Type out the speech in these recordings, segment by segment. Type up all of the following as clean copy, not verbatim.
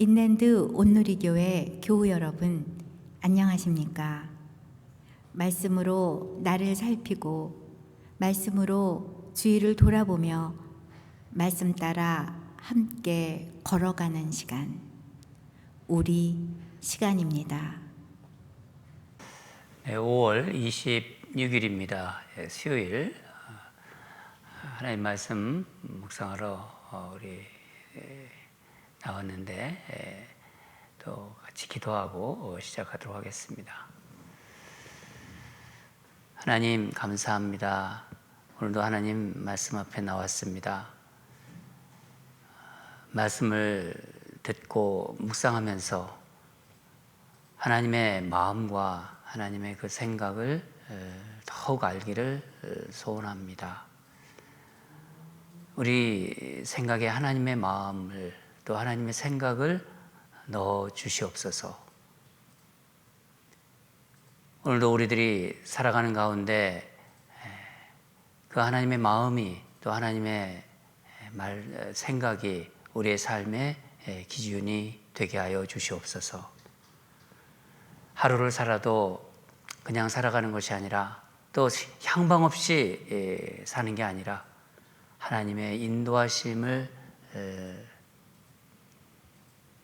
인랜드 온누리교회 교우 여러분, 안녕하십니까? 말씀으로 나를 살피고 말씀으로 주위를 돌아보며 말씀 따라 함께 걸어가는 시간, 우리 시간입니다. 5월 26일입니다. 수요일 하나님 말씀 묵상하러 우리 나왔는데 또 같이 기도하고 시작하도록 하겠습니다. 하나님 감사합니다. 오늘도 하나님 말씀 앞에 나왔습니다. 말씀을 듣고 묵상하면서 하나님의 마음과 하나님의 그 생각을 더욱 알기를 소원합니다. 우리 생각에 하나님의 마음을 또 하나님의 생각을 넣어 주시옵소서. 오늘도 우리들이 살아가는 가운데 그 하나님의 마음이 또 하나님의 생각이 우리의 삶의 기준이 되게 하여 주시옵소서. 하루를 살아도 그냥 살아가는 것이 아니라 또 향방 없이 사는 게 아니라 하나님의 인도하심을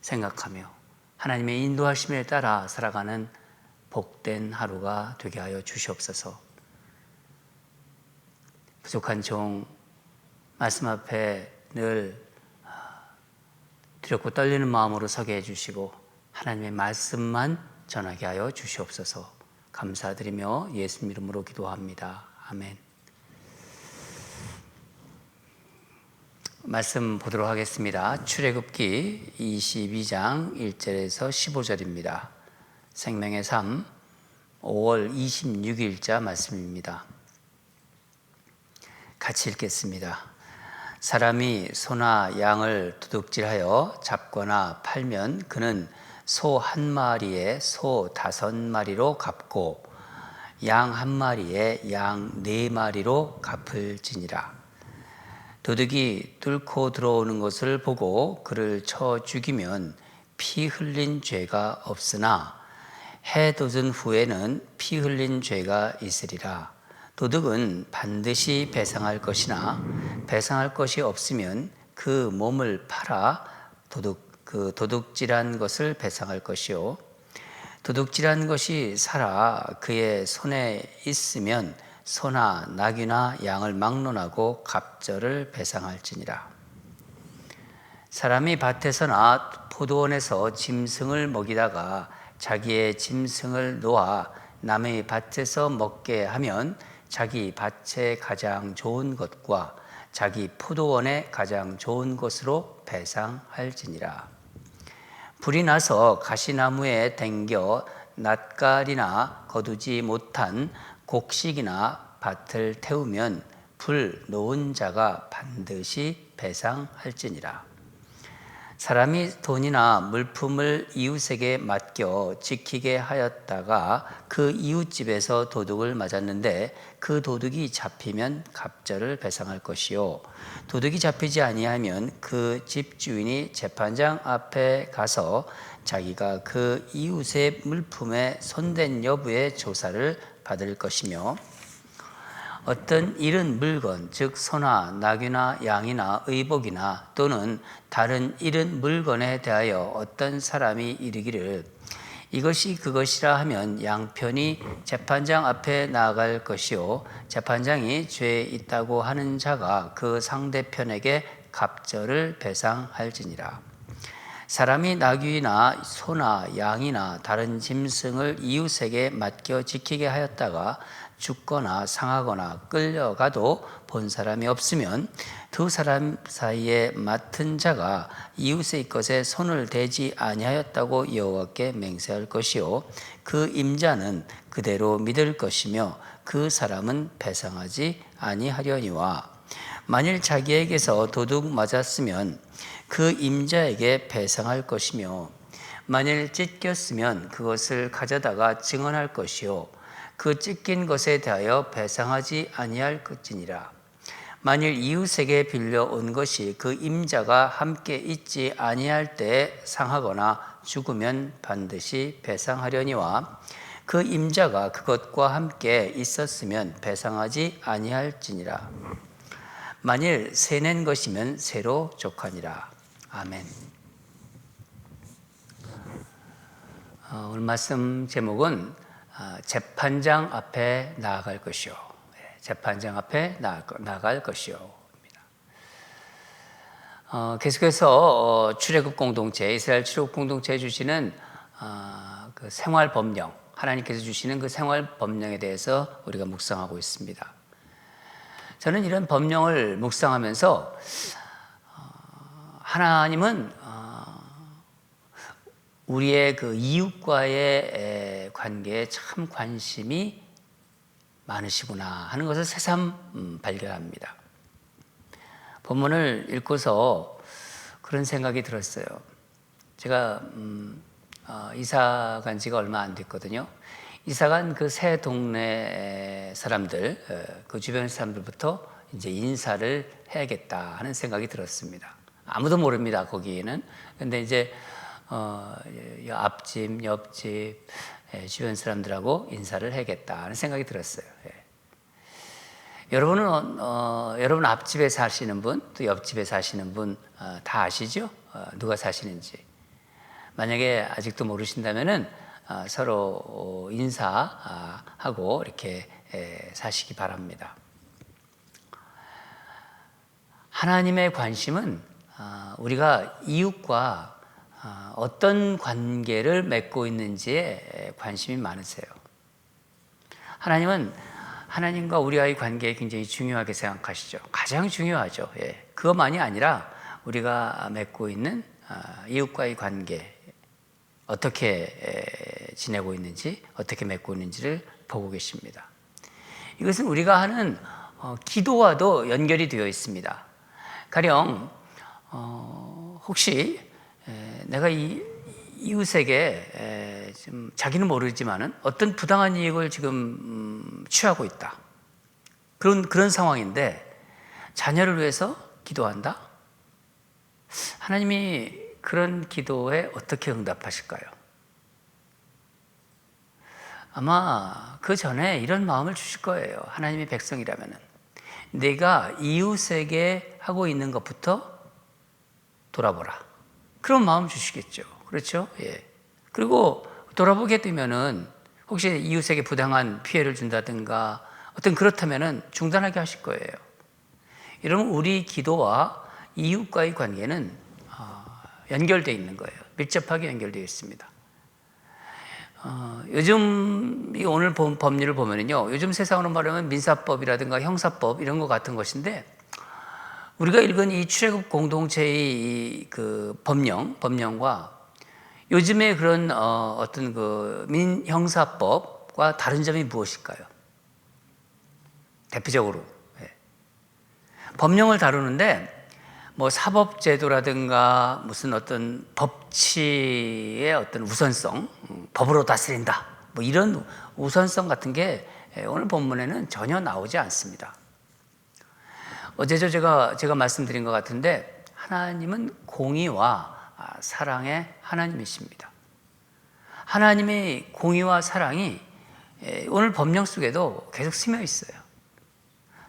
생각하며 하나님의 인도하심에 따라 살아가는 복된 하루가 되게 하여 주시옵소서. 부족한 종 말씀 앞에 늘 두렵고 떨리는 마음으로 서게 해주시고 하나님의 말씀만 전하게 하여 주시옵소서. 감사드리며 예수님 이름으로 기도합니다. 아멘. 말씀 보도록 하겠습니다. 출애굽기 22장 1절에서 15절입니다. 생명의 삶 5월 26일자 말씀입니다. 같이 읽겠습니다. 사람이 소나 양을 도둑질하여 잡거나 팔면 그는 소 한 마리에 소 5마리로 갚고 양 한 마리에 양 4마리로 갚을지니라. 도둑이 뚫고 들어오는 것을 보고 그를 쳐 죽이면 피 흘린 죄가 없으나 해 돋은 후에는 피 흘린 죄가 있으리라. 도둑은 반드시 배상할 것이나 배상할 것이 없으면 그 몸을 팔아 도둑질한 것을 배상할 것이요, 도둑질한 것이 살아 그의 손에 있으면 소나 나귀나 양을 막론하고 갑절을 배상할지니라. 사람이 밭에서나 포도원에서 짐승을 먹이다가 자기의 짐승을 놓아 남의 밭에서 먹게 하면 자기 밭에 가장 좋은 것과 자기 포도원에 가장 좋은 것으로 배상할지니라. 불이 나서 가시나무에 댕겨 낫갈이나 거두지 못한 곡식이나 밭을 태우면 불 놓은 자가 반드시 배상할지니라. 사람이 돈이나 물품을 이웃에게 맡겨 지키게 하였다가 그 이웃집에서 도둑을 맞았는데 그 도둑이 잡히면 갑절을 배상할 것이요, 도둑이 잡히지 아니하면 그 집주인이 재판장 앞에 가서 자기가 그 이웃의 물품에 손댄 여부의 조사를 받을 것이며, 어떤 잃은 물건, 즉 소나 나귀나 양이나 의복이나 또는 다른 잃은 물건에 대하여 어떤 사람이 이르기를 이것이 그것이라 하면 양편이 재판장 앞에 나아갈 것이요, 재판장이 죄 있다고 하는 자가 그 상대편에게 갑절을 배상할지니라. 사람이 나귀나 소나 양이나 다른 짐승을 이웃에게 맡겨 지키게 하였다가 죽거나 상하거나 끌려가도 본 사람이 없으면 두 사람 사이에 맡은 자가 이웃의 것에 손을 대지 아니하였다고 여호와께 맹세할 것이요, 그 임자는 그대로 믿을 것이며 그 사람은 배상하지 아니하려니와, 만일 자기에게서 도둑 맞았으면 그 임자에게 배상할 것이며, 만일 찢겼으면 그것을 가져다가 증언할 것이요, 그 찢긴 것에 대하여 배상하지 아니할 것이니라. 만일 이웃에게 빌려온 것이 그 임자가 함께 있지 아니할 때에 상하거나 죽으면 반드시 배상하려니와 그 임자가 그것과 함께 있었으면 배상하지 아니할지니라. 만일 새낸 것이면 새로 족하니라. 아멘. 오늘 말씀 제목은 재판장 앞에 나아갈 것이요. 재판장 앞에 나아갈 것이요. 계속해서 출애굽 공동체, 이스라엘 출애굽 공동체에 주시는 그 생활 법령, 하나님께서 주시는 그 생활 법령에 대해서 우리가 묵상하고 있습니다. 저는 이런 법령을 묵상하면서 하나님은 우리의 그 이웃과의 관계에 참 관심이 많으시구나 하는 것을 새삼 발견합니다. 본문을 읽고서 그런 생각이 들었어요. 제가 이사 간 지가 얼마 안 됐거든요. 이사 간 그 새 동네 사람들, 그 주변 사람들부터 이제 인사를 해야겠다 하는 생각이 들었습니다. 아무도 모릅니다, 거기에는. 근데 이제 앞집, 옆집, 주변 사람들하고 인사를 해야겠다 하는 생각이 들었어요. 여러분은 여러분 앞집에 사시는 분, 또 옆집에 사시는 분 다 아시죠? 누가 사시는지. 만약에 아직도 모르신다면은 서로 인사하고 이렇게 사시기 바랍니다. 하나님의 관심은 우리가 이웃과 어떤 관계를 맺고 있는지에 관심이 많으세요. 하나님은 하나님과 우리와의 관계에 굉장히 중요하게 생각하시죠. 가장 중요하죠. 그것만이 아니라 우리가 맺고 있는 이웃과의 관계, 어떻게 지내고 있는지, 어떻게 맺고 있는지를 보고 계십니다. 이것은 우리가 하는 기도와도 연결이 되어 있습니다. 가령 혹시 내가 이 이웃에게 지금 자기는 모르지만은 어떤 부당한 이익을 지금 취하고 있다. 그런 상황인데 자녀를 위해서 기도한다. 하나님이 그런 기도에 어떻게 응답하실까요? 아마 그 전에 이런 마음을 주실 거예요. 하나님의 백성이라면은 내가 이웃에게 하고 있는 것부터 돌아보라. 그런 마음 주시겠죠. 그렇죠? 예. 그리고 돌아보게 되면은 혹시 이웃에게 부당한 피해를 준다든가 어떤 그렇다면은 중단하게 하실 거예요. 여러분, 우리 기도와 이웃과의 관계는 연결되어 있는 거예요. 밀접하게 연결되어 있습니다. 요즘 오늘 본 법률을 보면요, 요즘 세상으로 말하면 민사법이라든가 형사법 이런 것 같은 것인데 우리가 읽은 이 출애굽 공동체의 그 법령과 요즘의 그런 어떤 그 민형사법과 다른 점이 무엇일까요? 대표적으로 법령을 다루는데 뭐 사법제도라든가 무슨 어떤 법치의 어떤 우선성, 법으로 다스린다, 뭐 이런 우선성 같은 게 오늘 본문에는 전혀 나오지 않습니다. 어제죠 제가 말씀드린 것 같은데 하나님은 공의와 사랑의 하나님이십니다. 하나님의 공의와 사랑이 오늘 법령 속에도 계속 스며 있어요.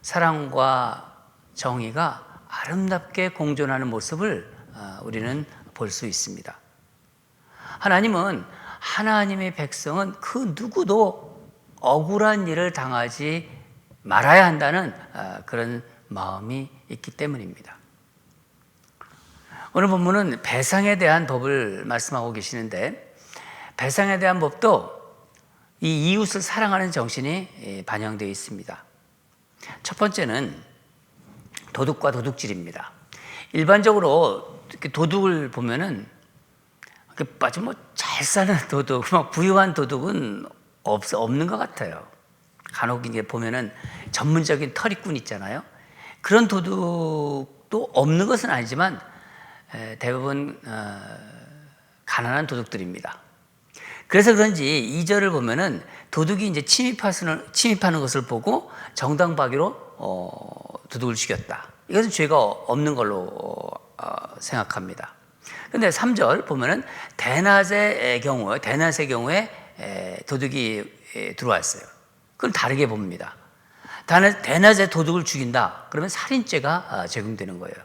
사랑과 정의가 아름답게 공존하는 모습을 우리는 볼 수 있습니다. 하나님은 하나님의 백성은 그 누구도 억울한 일을 당하지 말아야 한다는 그런 마음이 있기 때문입니다. 오늘 본문은 배상에 대한 법을 말씀하고 계시는데 배상에 대한 법도 이 이웃을 사랑하는 정신이 반영되어 있습니다. 첫 번째는 도둑과 도둑질입니다. 일반적으로 도둑을 보면은 아주 뭐 잘 사는 도둑, 막 부유한 도둑은 없는 것 같아요. 간혹 이제 보면은 전문적인 털이꾼 있잖아요. 그런 도둑도 없는 것은 아니지만 대부분 가난한 도둑들입니다. 그래서 그런지 2절을 보면은 도둑이 이제 침입하는 것을 보고 정당방위로 도둑을 죽였다. 이것은 죄가 없는 걸로 생각합니다. 근데 3절 보면은 대낮의 경우에 도둑이 들어왔어요. 그건 다르게 봅니다. 대낮에 도둑을 죽인다. 그러면 살인죄가 적용되는 거예요.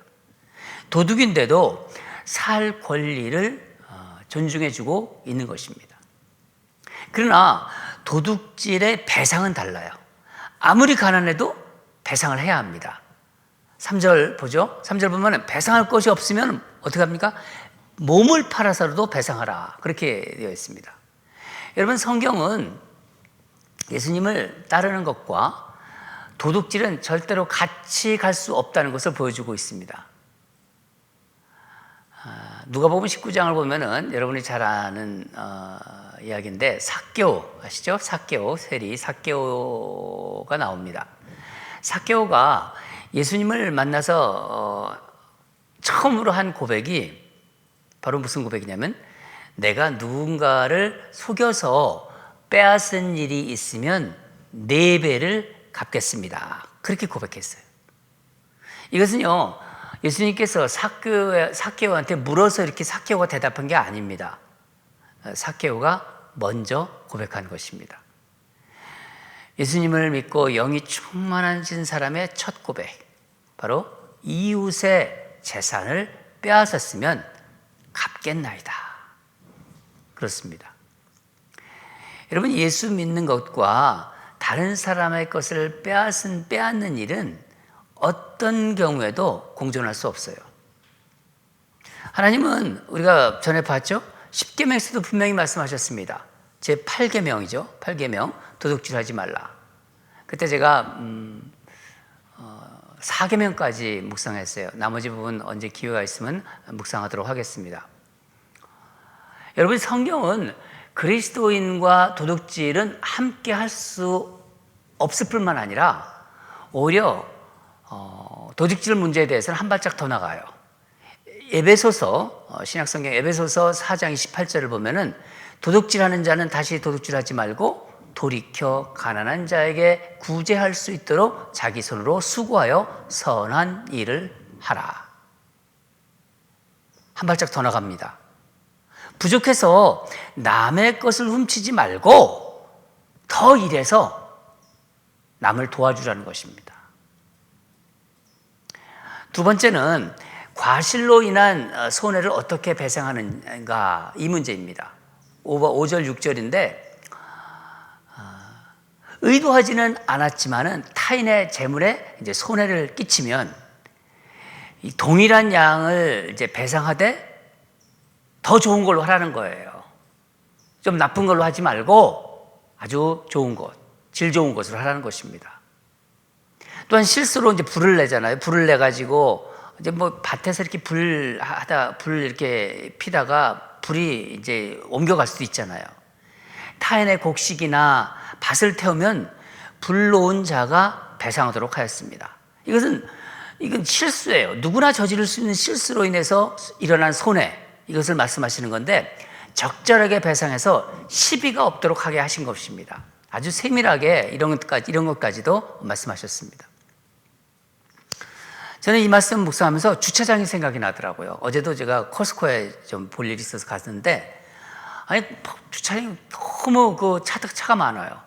도둑인데도 살 권리를 존중해주고 있는 것입니다. 그러나 도둑질의 배상은 달라요. 아무리 가난해도 배상을 해야 합니다. 3절 보죠. 3절 보면 배상할 것이 없으면 어떻게 합니까? 몸을 팔아서라도 배상하라. 그렇게 되어 있습니다. 여러분, 성경은 예수님을 따르는 것과 도둑질은 절대로 같이 갈 수 없다는 것을 보여주고 있습니다. 누가복음 19장을 보면은 여러분이 잘 아는 이야기인데, 삭개오 아시죠? 세리 삭개오가 나옵니다. 삭개오가 예수님을 만나서 처음으로 한 고백이 바로 무슨 고백이냐면, 내가 누군가를 속여서 빼앗은 일이 있으면 4배를 갚겠습니다. 그렇게 고백했어요. 이것은요, 예수님께서 삭개오한테 물어서 이렇게 삭개오가 대답한 게 아닙니다. 삭개오가 먼저 고백한 것입니다. 예수님을 믿고 영이 충만하신 사람의 첫 고백, 바로 이웃의 재산을 빼앗았으면 갚겠나이다. 그렇습니다. 여러분, 예수 믿는 것과 다른 사람의 것을 빼앗는 일은 어떤 경우에도 공존할 수 없어요. 하나님은 우리가 전에 봤죠? 10계명에서도 분명히 말씀하셨습니다. 제 8계명이죠. 8계명, 도둑질하지 말라. 그때 제가 4계명까지 묵상했어요. 나머지 부분 언제 기회가 있으면 묵상하도록 하겠습니다. 여러분, 성경은 그리스도인과 도둑질은 함께 할 수 없을 뿐만 아니라 오히려 도둑질 문제에 대해서는 한 발짝 더 나가요. 에베소서, 신약성경 에베소서 4장 28절을 보면은 도둑질하는 자는 다시 도둑질하지 말고 돌이켜 가난한 자에게 구제할 수 있도록 자기 손으로 수고하여 선한 일을 하라. 한 발짝 더 나갑니다. 부족해서 남의 것을 훔치지 말고 더 일해서 남을 도와주라는 것입니다. 두 번째는 과실로 인한 손해를 어떻게 배상하는가, 이 문제입니다. 5절 6절인데 의도하지는 않았지만은 타인의 재물에 이제 손해를 끼치면 이 동일한 양을 이제 배상하되 더 좋은 걸로 하라는 거예요. 좀 나쁜 걸로 하지 말고 아주 좋은 것, 질 좋은 것으로 하라는 것입니다. 또한 실수로 이제 불을 내잖아요. 불을 내 가지고 이제 뭐 밭에서 이렇게 불 이렇게 피다가 불이 이제 옮겨갈 수도 있잖아요. 타인의 곡식이나 밭을 태우면 불러온 자가 배상하도록 하였습니다. 이건 실수예요. 누구나 저지를 수 있는 실수로 인해서 일어난 손해, 이것을 말씀하시는 건데 적절하게 배상해서 시비가 없도록 하게 하신 것입니다. 아주 세밀하게 이런 것까지도 말씀하셨습니다. 저는 이 말씀 묵상하면서 주차장이 생각이 나더라고요. 어제도 제가 코스코에 좀 볼 일이 있어서 갔는데, 아니, 주차장이 너무 차가 많아요.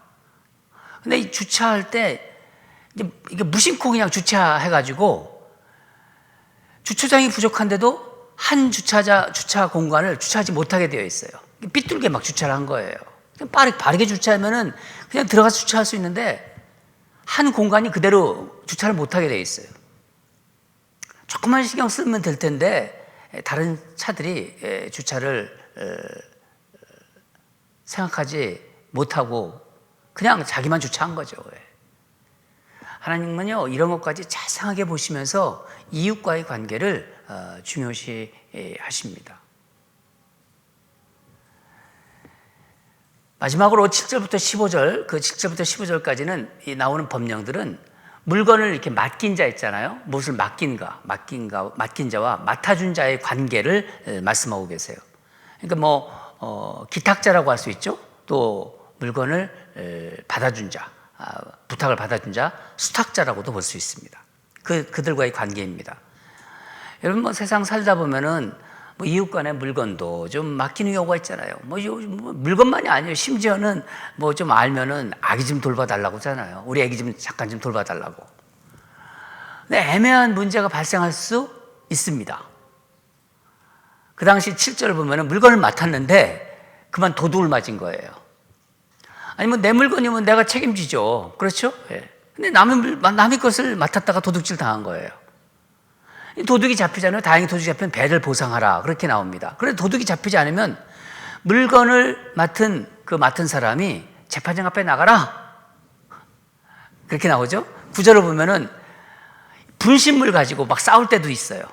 근데 이 주차할 때, 이게 무심코 그냥 주차해가지고, 주차장이 부족한데도 한 주차 공간을 주차하지 못하게 되어 있어요. 삐뚤게 막 주차를 한 거예요. 빠르게 주차하면은 그냥 들어가서 주차할 수 있는데, 한 공간이 그대로 주차를 못하게 되어 있어요. 조금만 신경 쓰면 될 텐데 다른 차들이 주차를 생각하지 못하고 그냥 자기만 주차한 거죠. 하나님은요, 이런 것까지 자세하게 보시면서 이웃과의 관계를 중요시 하십니다. 마지막으로 7절부터 15절, 그 7절부터 15절까지는 나오는 법령들은 물건을 이렇게 맡긴 자 있잖아요. 무엇을 맡긴 자와 맡아준 자의 관계를 말씀하고 계세요. 그러니까 기탁자라고 할 수 있죠. 또 물건을 받아준 자, 부탁을 받아준 자, 수탁자라고도 볼 수 있습니다. 그들과의 관계입니다. 여러분 뭐 세상 살다 보면은 뭐 이웃 간의 물건도 좀 맡기는 경우가 있잖아요. 뭐 물건만이 아니에요. 심지어는 뭐 좀 알면은 아기 좀 돌봐달라고 하잖아요. 우리 아기 좀 잠깐 좀 돌봐달라고. 근데 애매한 문제가 발생할 수 있습니다. 그 당시 7절을 보면은 물건을 맡았는데 그만 도둑을 맞은 거예요. 아니면 내 물건이면 내가 책임지죠. 그렇죠? 예. 근데 남의 것을 맡았다가 도둑질 당한 거예요. 도둑이 잡히잖아요. 다행히 도둑이 잡히면 배를 보상하라. 그렇게 나옵니다. 그런데 도둑이 잡히지 않으면 물건을 맡은 사람이 재판장 앞에 나가라. 그렇게 나오죠. 구절을 보면은 분신물 가지고 막 싸울 때도 있어요.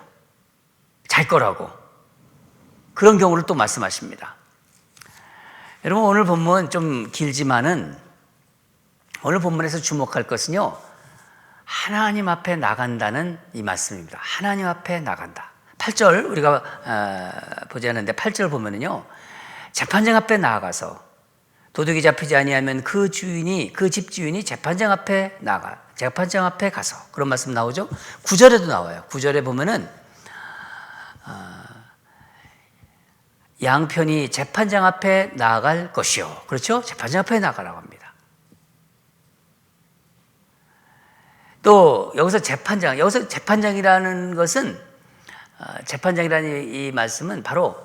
잘 거라고. 그런 경우를 또 말씀하십니다. 여러분 오늘 본문 좀 길지만은 오늘 본문에서 주목할 것은요. 하나님 앞에 나간다는 이 말씀입니다. 하나님 앞에 나간다. 8절 우리가 보지 않는데 8절 보면은요. 재판장 앞에 나아가서 도둑이 잡히지 아니하면 그 집 주인이 재판장 앞에 가서 그런 말씀 나오죠. 9절에도 나와요. 9절에 보면은 양편이 재판장 앞에 나아갈 것이요. 그렇죠? 재판장 앞에 나가라고 합니다. 또 여기서 재판장이라는 것은 재판장이라는 이 말씀은 바로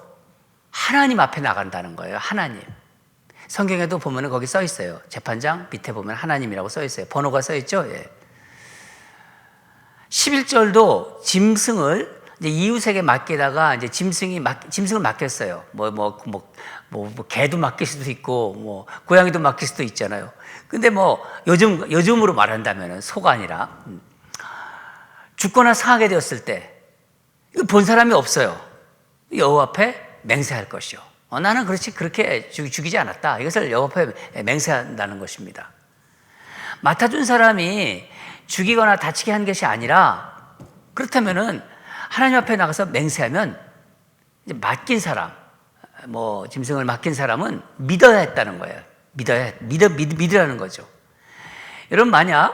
하나님 앞에 나간다는 거예요. 하나님. 성경에도 보면은 거기 써 있어요. 재판장 밑에 보면 하나님이라고 써 있어요. 번호가 써 있죠. 예. 11절도 짐승을 이제 이웃에게 맡기다가 이제 짐승을 맡겼어요. 개도 맡길 수도 있고 고양이도 맡길 수도 있잖아요. 근데 요즘으로 말한다면은 소가 아니라 죽거나 상하게 되었을 때 이거 본 사람이 없어요. 여호와 앞에 맹세할 것이요. 나는 그렇게 죽이지 않았다. 이것을 여호와 앞에 맹세한다는 것입니다. 맡아준 사람이 죽이거나 다치게 한 것이 아니라 그렇다면은 하나님 앞에 나가서 맹세하면 이제 맡긴 사람, 짐승을 맡긴 사람은 믿어야 했다는 거예요. 믿으라는 거죠. 여러분 만약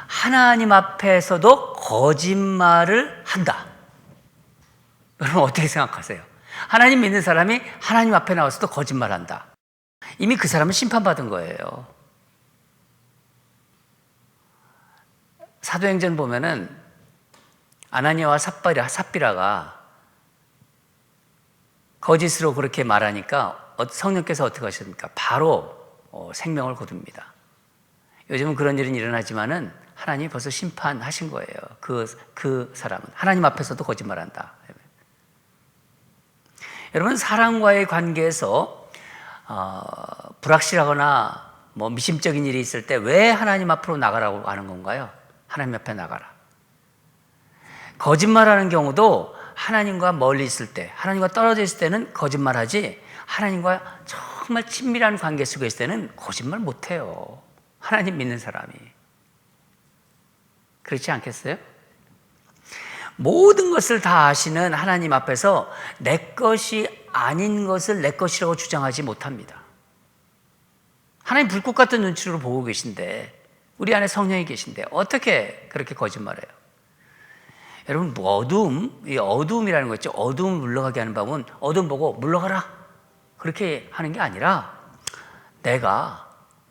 하나님 앞에서도 거짓말을 한다. 여러분 어떻게 생각하세요? 하나님 믿는 사람이 하나님 앞에 나와서도 거짓말한다. 이미 그 사람은 심판받은 거예요. 사도행전 보면은 아나니아와 삽비라가 거짓으로 그렇게 말하니까 성령께서 어떻게 하십니까? 바로 생명을 거둡니다. 요즘은 그런 일은 일어나지만은 하나님이 벌써 심판하신 거예요. 그 사람은 하나님 앞에서도 거짓말한다. 여러분 사람과의 관계에서 불확실하거나 미심적인 일이 있을 때 왜 하나님 앞으로 나가라고 하는 건가요? 하나님 앞에 나가라. 거짓말하는 경우도 하나님과 멀리 있을 때, 하나님과 떨어져 있을 때는 거짓말하지 하나님과 정말 친밀한 관계 속에 있을 때는 거짓말 못해요. 하나님 믿는 사람이. 그렇지 않겠어요? 모든 것을 다 아시는 하나님 앞에서 내 것이 아닌 것을 내 것이라고 주장하지 못합니다. 하나님 불꽃 같은 눈치로 보고 계신데 우리 안에 성령이 계신데 어떻게 그렇게 거짓말해요? 여러분 이 어두움이라는 거 있죠. 어두움 물러가게 하는 방법은 어두움 보고 물러가라 그렇게 하는 게 아니라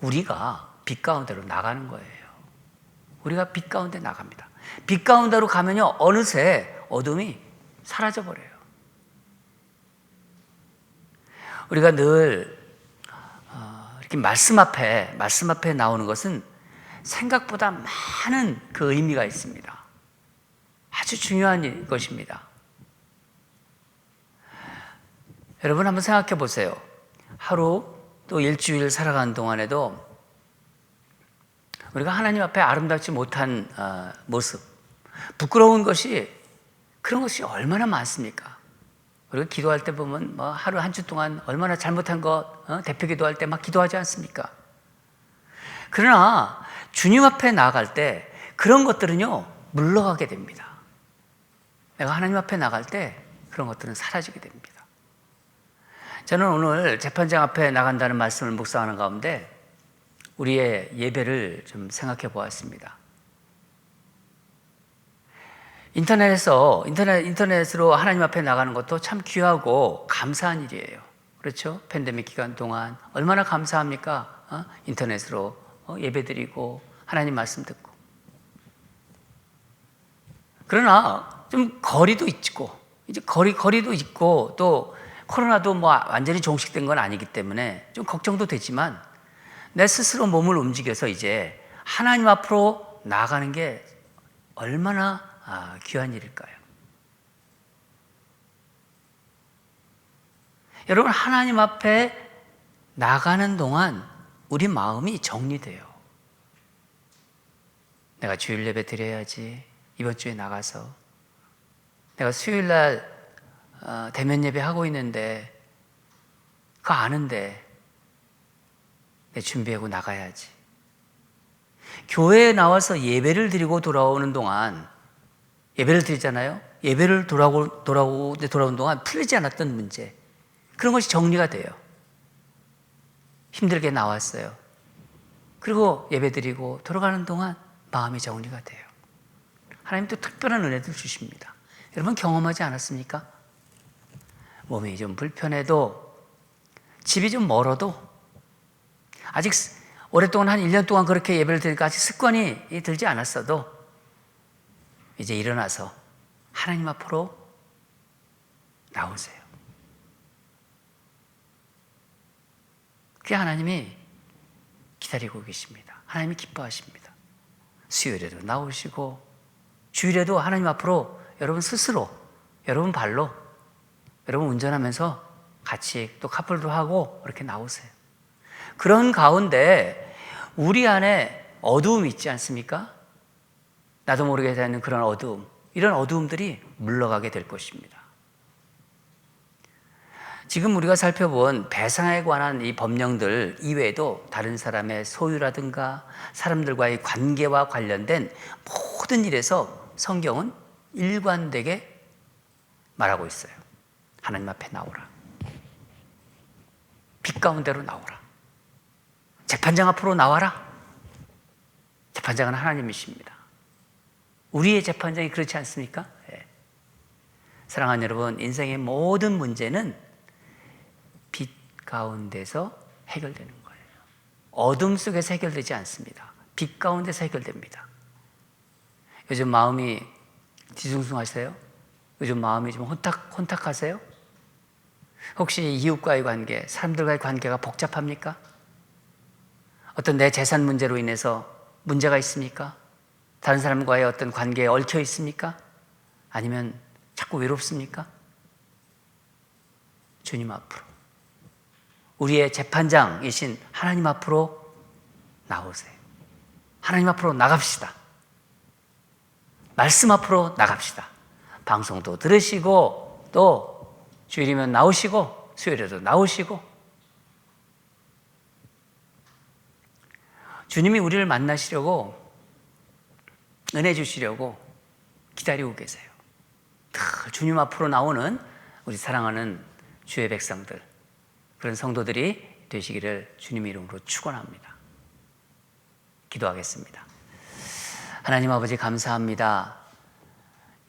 우리가 빛 가운데로 나가는 거예요. 우리가 빛 가운데 나갑니다. 빛 가운데로 가면요 어느새 어둠이 사라져 버려요. 우리가 늘 이렇게 말씀 앞에 나오는 것은 생각보다 많은 그 의미가 있습니다. 아주 중요한 것입니다. 여러분 한번 생각해 보세요. 하루 또 일주일 살아가는 동안에도 우리가 하나님 앞에 아름답지 못한 모습, 부끄러운 것이 그런 것이 얼마나 많습니까? 우리가 기도할 때 보면 하루 한 주 동안 얼마나 잘못한 것 대표 기도할 때 막 기도하지 않습니까? 그러나 주님 앞에 나아갈 때 그런 것들은요 물러가게 됩니다. 내가 하나님 앞에 나갈 때 그런 것들은 사라지게 됩니다. 저는 오늘 재판장 앞에 나간다는 말씀을 묵상하는 가운데 우리의 예배를 좀 생각해 보았습니다. 인터넷으로 하나님 앞에 나가는 것도 참 귀하고 감사한 일이에요. 그렇죠? 팬데믹 기간 동안 얼마나 감사합니까? 인터넷으로 예배드리고 하나님 말씀 듣고. 그러나 좀 거리도 있고, 이제 거리도 있고, 또 코로나도 뭐 완전히 종식된 건 아니기 때문에 좀 걱정도 되지만 내 스스로 몸을 움직여서 이제 하나님 앞으로 나아가는 게 얼마나 귀한 일일까요? 여러분, 하나님 앞에 나가는 동안 우리 마음이 정리돼요. 내가 주일 예배 드려야지. 이번 주에 나가서 내가 수요일 날 대면 예배 하고 있는데 그거 아는데 내 준비하고 나가야지. 교회에 나와서 예배를 드리고 돌아오는 동안 예배를 드리잖아요. 예배를 돌아오는 동안 풀리지 않았던 문제, 그런 것이 정리가 돼요. 힘들게 나왔어요. 그리고 예배 드리고 돌아가는 동안 마음이 정리가 돼요. 하나님도 특별한 은혜를 주십니다. 여러분 경험하지 않았습니까? 몸이 좀 불편해도, 집이 좀 멀어도, 아직 오랫동안 한 1년 동안 그렇게 예배를 드리니까 아직 습관이 들지 않았어도 이제 일어나서 하나님 앞으로 나오세요. 그게 하나님이 기다리고 계십니다. 하나님이 기뻐하십니다. 수요일에도 나오시고 주일에도 하나님 앞으로 여러분 스스로, 여러분 발로, 여러분 운전하면서 같이 또 카풀도 하고 그렇게 나오세요. 그런 가운데 우리 안에 어두움이 있지 않습니까? 나도 모르게 되는 그런 어두움, 이런 어두움들이 물러가게 될 것입니다. 지금 우리가 살펴본 배상에 관한 이 법령들 이외에도 다른 사람의 소유라든가 사람들과의 관계와 관련된 모든 일에서 성경은 일관되게 말하고 있어요. 하나님 앞에 나오라. 빛 가운데로 나오라. 재판장 앞으로 나와라. 재판장은 하나님이십니다. 우리의 재판장이 그렇지 않습니까? 네. 사랑하는 여러분, 인생의 모든 문제는 빛 가운데서 해결되는 거예요. 어둠 속에서 해결되지 않습니다. 빛 가운데서 해결됩니다. 요즘 마음이 뒤숭숭하세요? 요즘 마음이 좀 혼탁하세요? 혹시 이웃과의 관계, 사람들과의 관계가 복잡합니까? 어떤 내 재산 문제로 인해서 문제가 있습니까? 다른 사람과의 어떤 관계에 얽혀 있습니까? 아니면 자꾸 외롭습니까? 주님 앞으로, 우리의 재판장이신 하나님 앞으로 나오세요. 하나님 앞으로 나갑시다. 말씀 앞으로 나갑시다. 방송도 들으시고 또 주일이면 나오시고 수요일에도 나오시고, 주님이 우리를 만나시려고, 은혜 주시려고 기다리고 계세요. 주님 앞으로 나오는 우리 사랑하는 주의 백성들, 그런 성도들이 되시기를 주님의 이름으로 축원합니다. 기도하겠습니다. 하나님 아버지 감사합니다.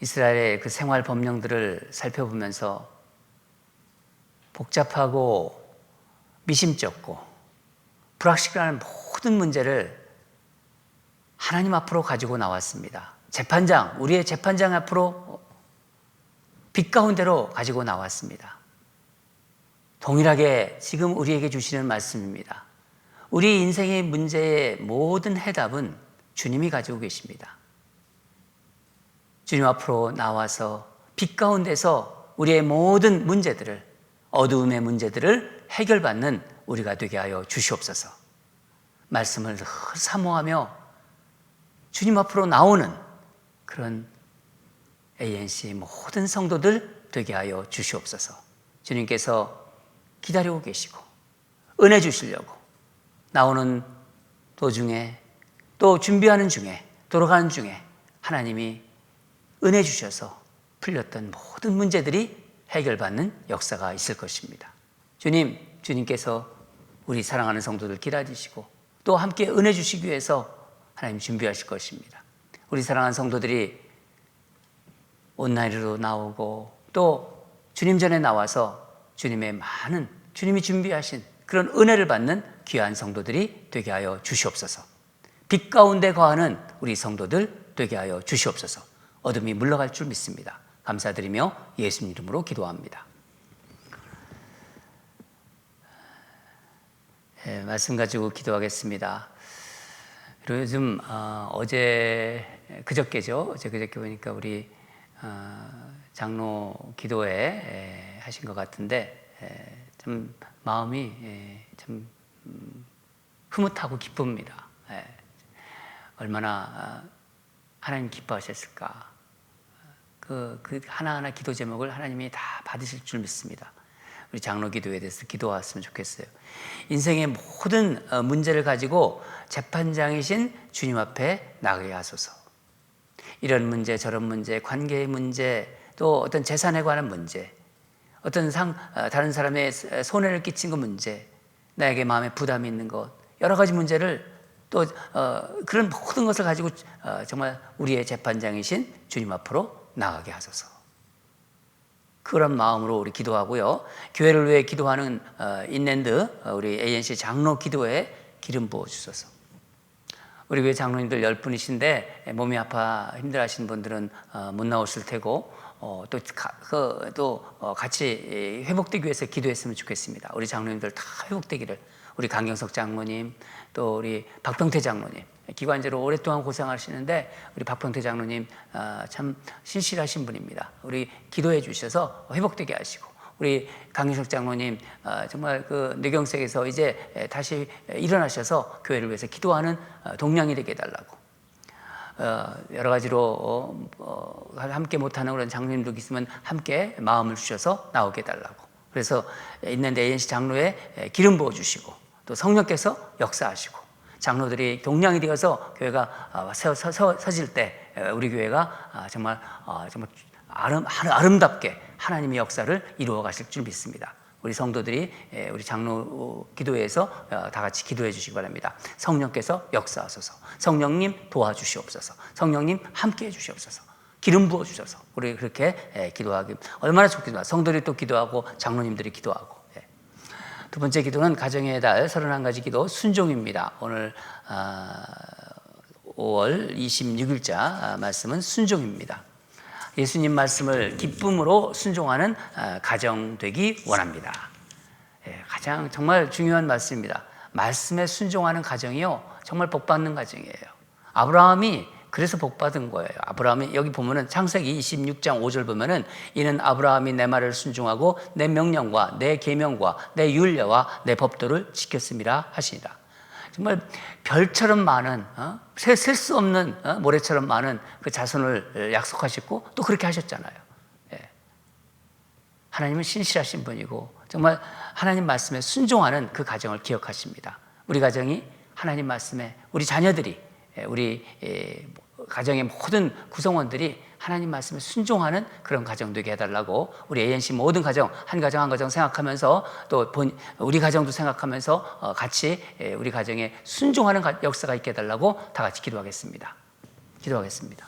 이스라엘의 그 생활 법령들을 살펴보면서 복잡하고 미심쩍고 불확실한 모든 문제를 하나님 앞으로 가지고 나왔습니다. 재판장, 우리의 재판장 앞으로 빛 가운데로 가지고 나왔습니다. 동일하게 지금 우리에게 주시는 말씀입니다. 우리 인생의 문제의 모든 해답은 주님이 가지고 계십니다. 주님 앞으로 나와서 빛 가운데서 우리의 모든 문제들을, 어두움의 문제들을 해결받는 우리가 되게 하여 주시옵소서. 말씀을 늘 사모하며 주님 앞으로 나오는 그런 ANC 모든 성도들 되게 하여 주시옵소서. 주님께서 기다리고 계시고 은혜 주시려고 나오는 도중에, 또 준비하는 중에, 돌아가는 중에 하나님이 은혜 주셔서 풀렸던 모든 문제들이 해결받는 역사가 있을 것입니다. 주님께서 우리 사랑하는 성도들 기다리시고 또 함께 은혜 주시기 위해서 하나님 준비하실 것입니다. 우리 사랑하는 성도들이 온라인으로 나오고 또 주님 전에 나와서 주님의 많은 주님이 준비하신 그런 은혜를 받는 귀한 성도들이 되게 하여 주시옵소서. 빛 가운데 거하는 우리 성도들 되게 하여 주시옵소서. 어둠이 물러갈 줄 믿습니다. 감사드리며 예수님 이름으로 기도합니다. 말씀 가지고 기도하겠습니다. 요즘 그저께 보니까 우리 장로 기도회 하신 것 같은데 참 마음이 참 흐뭇하고 기쁩니다. 얼마나 하나님 기뻐하셨을까. 그 하나하나 기도 제목을 하나님이 다 받으실 줄 믿습니다. 우리 장로 기도에 대해서 기도했으면 좋겠어요. 인생의 모든 문제를 가지고 재판장이신 주님 앞에 나가게 하소서. 이런 문제 저런 문제, 관계의 문제, 또 어떤 재산에 관한 문제, 어떤 다른 사람의 손해를 끼친 그 문제, 나에게 마음에 부담이 있는 것, 여러 가지 문제를 또 그런 모든 것을 가지고 정말 우리의 재판장이신 주님 앞으로 나가게 하소서. 그런 마음으로 우리 기도하고요. 교회를 위해 기도하는 인랜드 우리 ANC 장로 기도에 기름 부어 주소서. 우리 교회 장로님들 10분이신데 몸이 아파 힘들어하시는 분들은 못 나오실 테고 또 같이 회복되기 위해서 기도했으면 좋겠습니다. 우리 장로님들 다 회복되기를. 우리 강경석 장로님, 또 우리 박병태 장로님, 기관제로 오랫동안 고생하시는데 우리 박병태 장로님 참 신실하신 분입니다. 우리 기도해 주셔서 회복되게 하시고, 우리 강경석 장로님 정말 그 뇌경색에서 이제 다시 일어나셔서 교회를 위해서 기도하는 동량이 되게 해달라고. 여러 가지로 함께 못하는 그런 장로님도 있으면 함께 마음을 주셔서 나오게 해달라고. 그래서 있는 ANC 장로에 기름 부어주시고 또 성령께서 역사하시고 장로들이 동량이 되어서 교회가 서질 때 우리 교회가 정말 아름답게 하나님의 역사를 이루어 가실 줄 믿습니다. 우리 성도들이 우리 장로 기도회에서 다 같이 기도해 주시기 바랍니다. 성령께서 역사하소서. 성령님 도와주시옵소서. 성령님 함께해 주시옵소서. 기름 부어 주셔서 우리 그렇게 기도하기 얼마나 좋겠습니까? 성도들이 또 기도하고 장로님들이 기도하고. 두 번째 기도는 가정의 달 31가지 기도 순종입니다. 오늘 5월 26일자 말씀은 순종입니다. 예수님 말씀을 기쁨으로 순종하는 가정 되기 원합니다. 가장 정말 중요한 말씀입니다. 말씀에 순종하는 가정이요 정말 복받는 가정이에요. 아브라함이 그래서 복받은 거예요. 아브라함이 여기 보면은 창세기 26장 5절 보면은 이는 아브라함이 내 말을 순종하고 내 명령과 내 계명과 내 율례와 내 법도를 지켰음이라 하시니라. 정말 별처럼 많은 셀 수 없는 모래처럼 많은 그 자손을 약속하셨고 또 그렇게 하셨잖아요. 하나님은 신실하신 분이고 정말 하나님 말씀에 순종하는 그 가정을 기억하십니다. 우리 가정이 하나님 말씀에 우리 자녀들이 우리 가정의 모든 구성원들이 하나님 말씀에 순종하는 그런 가정 되게 해달라고 우리 ANC 모든 가정 한 가정 한 가정 생각하면서 또 우리 가정도 생각하면서 같이 우리 가정에 순종하는 역사가 있게 해달라고 다 같이 기도하겠습니다. 기도하겠습니다.